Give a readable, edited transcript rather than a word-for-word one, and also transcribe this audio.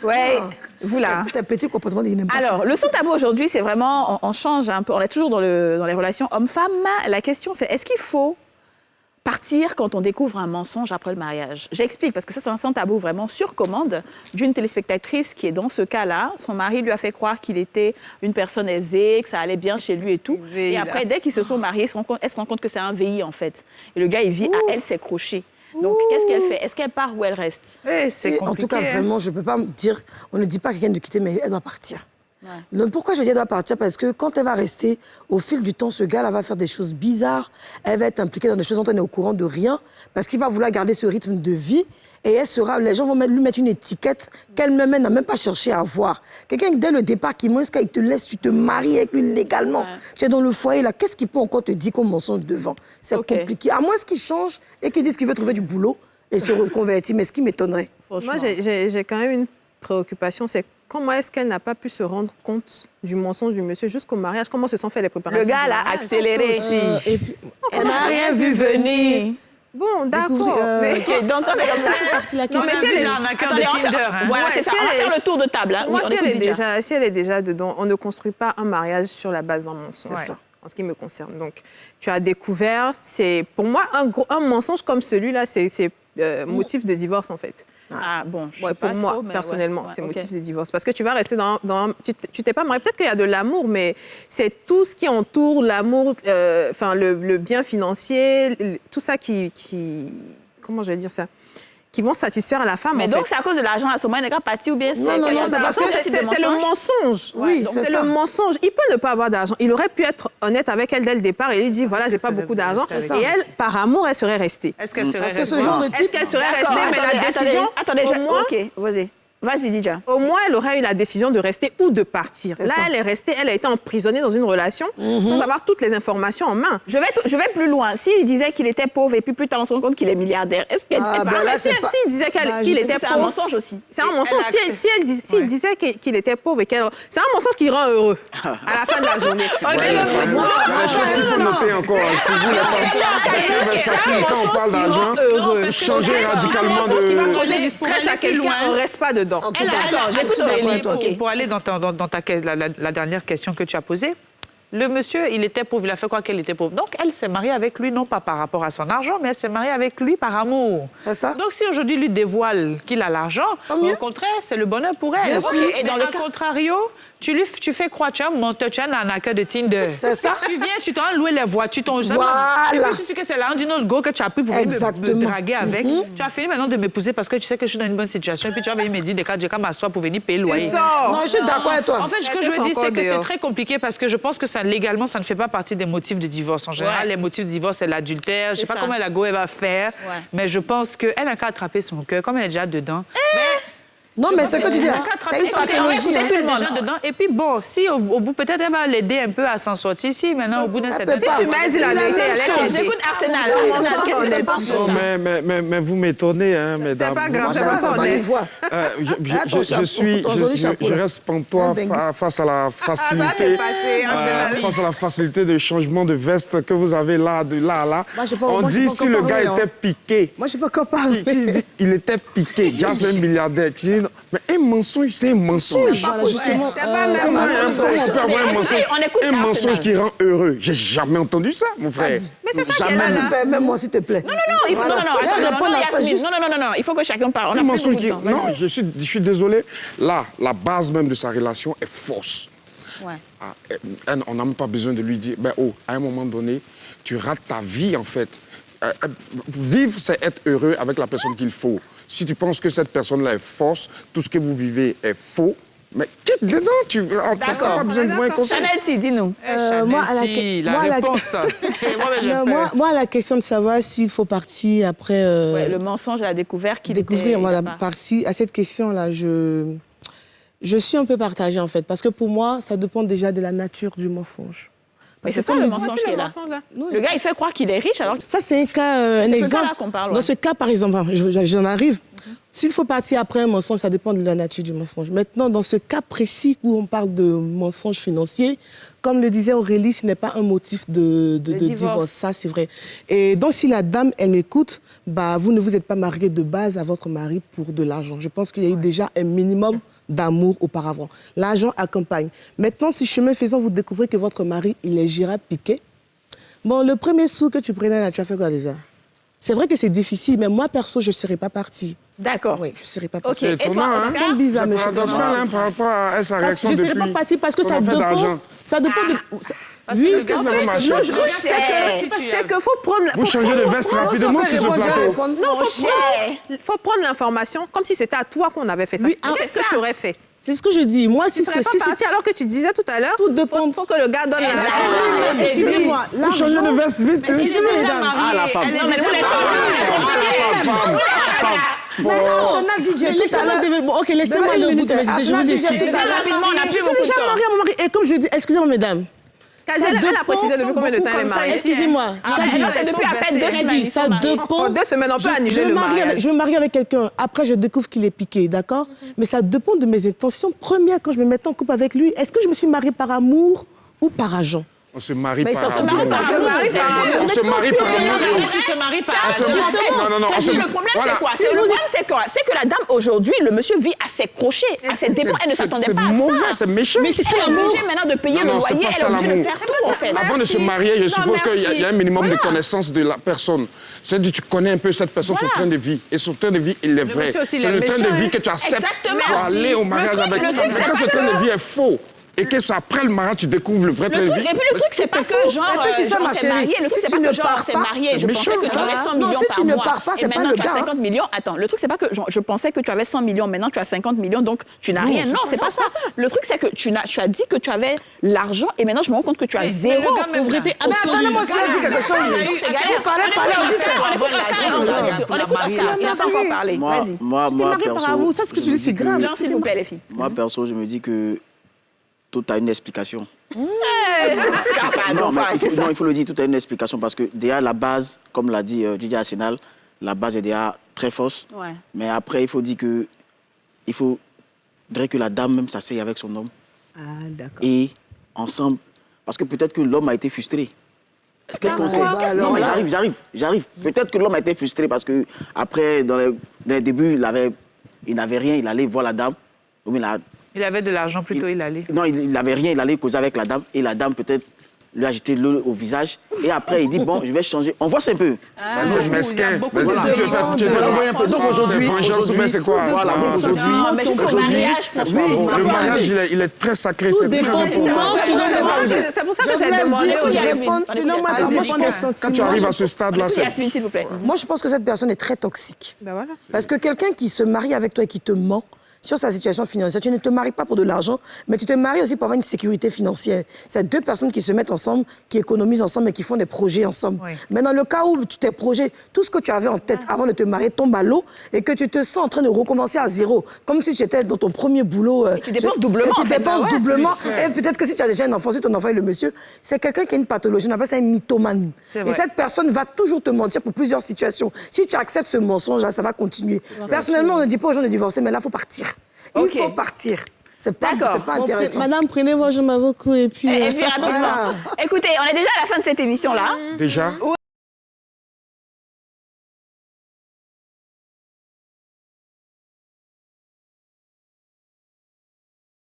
Ouais, vous là. C'est un petit comportement de n'aime pas Alors, ça. le son tabou aujourd'hui, c'est vraiment, on change un peu, on est toujours dans les relations hommes-femmes. La question, c'est est-ce qu'il faut partir quand on découvre un mensonge après le mariage? J'explique, parce que ça, c'est un son tabou vraiment sur commande d'une téléspectatrice qui est dans ce cas-là. Son mari lui a fait croire qu'il était une personne aisée, que ça allait bien chez lui et tout. Et après, dès qu'ils se sont mariés, elle se rend compte que c'est un VI, en fait. Et le gars, il vit à elle, ses crochets. Donc, qu'est-ce qu'elle fait? Est-ce qu'elle part ou elle reste? C'est compliqué. En tout cas, vraiment, je ne peux pas me dire... On ne dit pas à quelqu'un de quitter, mais elle doit partir. Ouais. Donc, pourquoi je dis qu'elle doit partir? Parce que quand elle va rester, au fil du temps, ce gars-là va faire des choses bizarres. Elle va être impliquée dans des choses dont elle n'est au courant de rien. Parce qu'il va vouloir garder ce rythme de vie. Et les gens vont lui mettre une étiquette qu'elle-même n'a même pas cherché à avoir. Quelqu'un, dès le départ, qui montre qu'il te laisse, tu te maries avec lui légalement. Ouais. Tu es dans le foyer, là. Qu'est-ce qu'il peut encore te dire comme mensonge devant? C'est compliqué. À moins qu'il change et qu'il dise qu'il veut trouver du boulot et se reconvertir. Mais ce qui m'étonnerait. Moi, j'ai quand même une préoccupation, c'est comment est-ce qu'elle n'a pas pu se rendre compte du mensonge du monsieur jusqu'au mariage? Comment se sont fait les préparations? Le gars l'a accéléré aussi. Elle n'a rien vu venir. Bon, d'accord. Donc, on est comme ça. Non, mais si elle est en accord de Tinder. Voilà, c'est ça. On va faire le tour de table. Moi, si elle est déjà dedans, on ne construit pas un mariage sur la base d'un mensonge. C'est ça, en ce qui me concerne. Donc, tu as découvert, pour moi, un mensonge comme celui-là, c'est motif de divorce, en fait. Ah bon, pour moi, personnellement, c'est motif de divorce. Parce que tu vas rester dans tu t'es pas marié. Peut-être qu'il y a de l'amour, mais c'est tout ce qui entoure l'amour, le bien financier, tout ça qui... Comment je vais dire ça? Qui vont satisfaire à la femme. Mais donc, c'est à cause de l'argent à ce moment, il n'est pas parti ou bien c'est non, c'est le mensonge. Oui, c'est le mensonge. Il peut ne pas avoir d'argent. Il aurait pu être honnête avec elle dès le départ et lui dire voilà, j'ai pas beaucoup d'argent. Et elle, par amour, elle serait restée. Est-ce qu'elle serait restée? Est-ce qu'elle serait restée? Mais la décision. Attendez, OK, vas-y. Vas-y, Didja. Au moins, elle aurait eu la décision de rester ou de partir. Là, elle est restée, elle a été emprisonnée dans une relation sans avoir toutes les informations en main. Je vais plus loin. S'il disait qu'il était pauvre et puis plus tard on se rend compte qu'il est milliardaire, est-ce qu'elle s'il disait qu'il était pauvre... C'est un mensonge aussi. C'est un mensonge. S'il disait qu'il était pauvre et qu'elle... C'est un mensonge qui rend heureux à la fin de la journée. Il y a des choses qu'il faut noter encore. Pour vous, les femmes, quand on parle d'argent, changer radicalement de... Ce qui va causer du stress à quelqu'un, on ne reste pas dedans. Pour aller dans la dernière question que tu as posée, le monsieur, il était pauvre, il a fait quoi qu'elle était pauvre. Donc, elle s'est mariée avec lui, non pas par rapport à son argent, mais elle s'est mariée avec lui par amour. C'est ça. Donc, si aujourd'hui, lui dévoile qu'il a l'argent, au contraire, c'est le bonheur pour elle. Et dans le contrario, tu fais croire, tu as un menteur, tu as un arnaqueur de Tinder. C'est ça. Tu viens, tu t'en loué les voitures, tu t'en Voilà. Et puis, tu sais que c'est l'un d'une autre go que tu as pris pour venir me draguer avec. Tu as fini maintenant de m'épouser parce que tu sais que je suis dans une bonne situation. Et puis, tu vas venir me dire, j'ai qu'à m'asseoir pour venir payer le loyer. Non, je suis d'accord avec toi. En fait, ce que je veux dire, c'est que c'est très compliqué parce que je pense que légalement, ça ne fait pas partie des motifs de divorce. En général, les motifs de divorce, c'est l'adultère. Je ne sais pas comment la go va faire, mais je pense qu'elle n'a qu'à attraper son cœur, comme elle est déjà dedans. Non, mais c'est que tu dis, c'est une pathologie. Tout le monde déjà dedans. Et puis bon, si au bout, peut-être elle va l'aider un peu à s'en sortir. Si maintenant, au bout d'un certain temps... Si tu m'as dit la vérité, elle est Écoute, Arsenal, mais vous m'étonnez, hein, mesdames. C'est pas grave, c'est pas ça, on est. Je reste pantois face à la facilité. Face à la facilité de changement de veste que vous avez là, de là à là. On dit si le gars était piqué. Moi, je sais pas quoi parler. Il était piqué. Déjà, c'est un milliardaire. Mais un mensonge, c'est un mensonge. C'est pas même un mensonge qui rend heureux. J'ai jamais entendu ça, mon frère. Mais c'est ça qui est là. Même moi, s'il te plaît. Non, il faut... Non, il faut que chacun parle. Un mensonge qui... Non, je suis désolé. Là, la base même de sa relation est fausse. On n'a même pas besoin de lui dire, à un moment donné, tu rates ta vie, en fait. Vivre, c'est être heureux avec la personne qu'il faut. Si tu penses que cette personne-là est fausse, tout ce que vous vivez est faux, mais quitte dedans, tu n'as pas besoin de moi un conseil. Chanel, dis-nous. Moi, la question de savoir s'il faut partir après... le mensonge à la découverte qu'il découvrir, voilà, partie à cette question-là, je suis un peu partagée, en fait, parce que pour moi, ça dépend déjà de la nature du mensonge. Mais c'est ça le mensonge qui est là. Le gars, il fait croire qu'il est riche alors... Ça, c'est un cas, un exemple. C'est ça qu'on parle. Dans ce cas, par exemple, j'en arrive. S'il faut partir après un mensonge, ça dépend de la nature du mensonge. Maintenant, dans ce cas précis où on parle de mensonge financier, comme le disait Aurélie, ce n'est pas un motif de divorce. Ça, c'est vrai. Et donc, si la dame, elle m'écoute, vous ne vous êtes pas marié de base à votre mari pour de l'argent. Je pense qu'il y a eu déjà un minimum d'amour auparavant. L'argent accompagne. Maintenant, si chemin faisant, vous découvrez que votre mari, il est girafe piqué, bon, le premier sou que tu prenais là, tu as fait quoi déjà? C'est vrai que c'est difficile, mais moi, perso, je ne serais pas partie. D'accord. Oui, je ne serais pas partie. Ok, et toi, C'est bizarre, mais je C'est paradoxal par rapport à sa réaction je ne serais depuis pas partie parce que qu'on ça a fait dépend. d'argent. Ça dépend de. Oui, Qu'est-ce que ça va marcher? Non, c'est que faut prendre... Vous changez de veste rapidement sur ce plateau. Non, faut prendre l'information comme si c'était à toi qu'on avait fait ça. Oui, Qu'est-ce que tu aurais fait? C'est ce que je dis. Moi, Tu ne serais pas parti alors que tu disais tout à l'heure, il faut que le gars donne la... Excusez-moi. Vous changez de veste vite. Excusez-moi, mesdames. Ah, la femme. Non, mais vous les Ok, laissez-moi aller au bout de mes idées. Je vous explique. Rapidement, on n'a plus beaucoup de Déjà temps. marié à mon mari. Et comme je dis, excusez-moi, mesdames. Elle a précisé depuis combien de temps elle est mariée? Excusez-moi. Non, c'est depuis à peine 2 semaines. Ça dépend. En 2 semaines, on peut annuler le mariage. Je me marie avec quelqu'un. Après, je découvre qu'il est piqué, d'accord? Mais ça dépend de mes intentions premières quand je me mets en couple avec lui. Est-ce que je me suis mariée par amour ou par argent? On se marie Mais ils par s'en foutent. amour. On se marie par amour. Qui se marie par Non, on se... Le problème, c'est quoi? C'est que la dame, aujourd'hui, le monsieur vit à ses crochets, à ses dépens. Elle ne s'attendait pas à ça. C'est mauvais, c'est méchant. Mais c'est ça Elle est l'amour. obligée maintenant de payer le Non, c'est loyer. pas Elle est ça obligée de l'amour. faire tout, en fait. Avant de se marier, je suppose qu'il y a un minimum de connaissance de la personne. C'est-à-dire que tu connais un peu cette personne, son train de vie. Et son train de vie, il est vrai. monsieur aussi, C'est il est le train de méchant, vie hein. que tu acceptes Exactement. pour aller au mariage avec. le truc, Mais c'est quand ce pas train de vie est faux, et que c'est après le mariage, tu découvres le vrai train Le de truc, vie. et puis le truc, c'est pas que genre, Et puis, tu sais, ma c'est chérie, marié. Le truc, si c'est tu pas ne que genre, pars c'est pas, marié. c'est Je pensais méchant. que tu avais 100 Non, millions si par tu ne mois. pars pas, c'est Et pas maintenant, le tu as gars. 50 millions. Attends, le truc, c'est pas que je pensais que tu avais 100 millions. Maintenant, tu as 50 millions, donc tu n'as rien. Non, c'est pas ça. Le truc, c'est que tu as dit que tu avais l'argent et maintenant, je me rends compte que tu as zéro. Pauvreté Mais attendez-moi aussi, elle dit quelque chose. On écoute Oscar, il n'a pas encore parlé. Vas-y. Moi, perso, Ça, ce que tu dis, c'est grave. Non, s'il vous plaît, les filles. moi, perso, je me dis que tout a une explication. Oscar, pardon, Il faut le dire, tout a une explication parce que déjà, la base, comme l'a dit Didier Arsenal, la base est déjà très fausse. Ouais. Mais après, il faut dire que il faudrait que la dame même s'asseye avec son homme Ah, d'accord. et ensemble, parce que peut-être que l'homme a été frustré. Qu'est-ce qu'on sait? alors, Non, mais j'arrive. Peut-être que l'homme a été frustré parce que après, dans les débuts, il n'avait rien, il allait voir la dame. Donc, Il avait de l'argent plutôt, il allait. non, il n'avait rien, il allait causer avec la dame et la dame peut-être lui a jeté l'eau au visage et après il dit bon, je vais changer. On voit ça un peu. C'est mesquin. beaucoup de Vas-y, choses. tu veux Envoyer un peu. Donc aujourd'hui, c'est quoi? voilà, donc aujourd'hui, Non, mais juste le mariage, franchement. Le mariage, il est très sacré, c'est très important. C'est pour ça que j'ai demandé aux gens. Quand tu arrives à ce stade-là, c'est... Yasmine, s'il vous plaît. Moi, je pense que cette personne est très toxique. Ben voilà. Parce que quelqu'un qui se marie avec toi et qui te ment sur sa situation financière, tu ne te maries pas pour de l'argent, mais tu te maries aussi pour avoir une sécurité financière. C'est deux personnes qui se mettent ensemble, qui économisent ensemble et qui font des projets ensemble. Oui. Mais dans le cas où tes projets, tout ce que tu avais en tête avant de te marier tombe à l'eau et que tu te sens en train de recommencer à zéro, comme si tu étais dans ton premier boulot. tu dépenses doublement, Tu en fait. dépenses Ah ouais. doublement. Et peut-être que si tu as déjà un enfant, si ton enfant est le monsieur, c'est quelqu'un qui a une pathologie, on appelle ça un mythomane. C'est Et vrai. cette personne va toujours te mentir pour plusieurs situations. Si tu acceptes ce mensonge, ça va continuer. Personnellement, on ne dit pas aux gens de divorcer, mais là, il faut partir. Ok. Il faut partir. C'est pas D'accord. intéressant. Madame, prenez vos jambes à vos coups et puis... Et puis rapidement. Écoutez, on est déjà à la fin de cette émission-là. Déjà?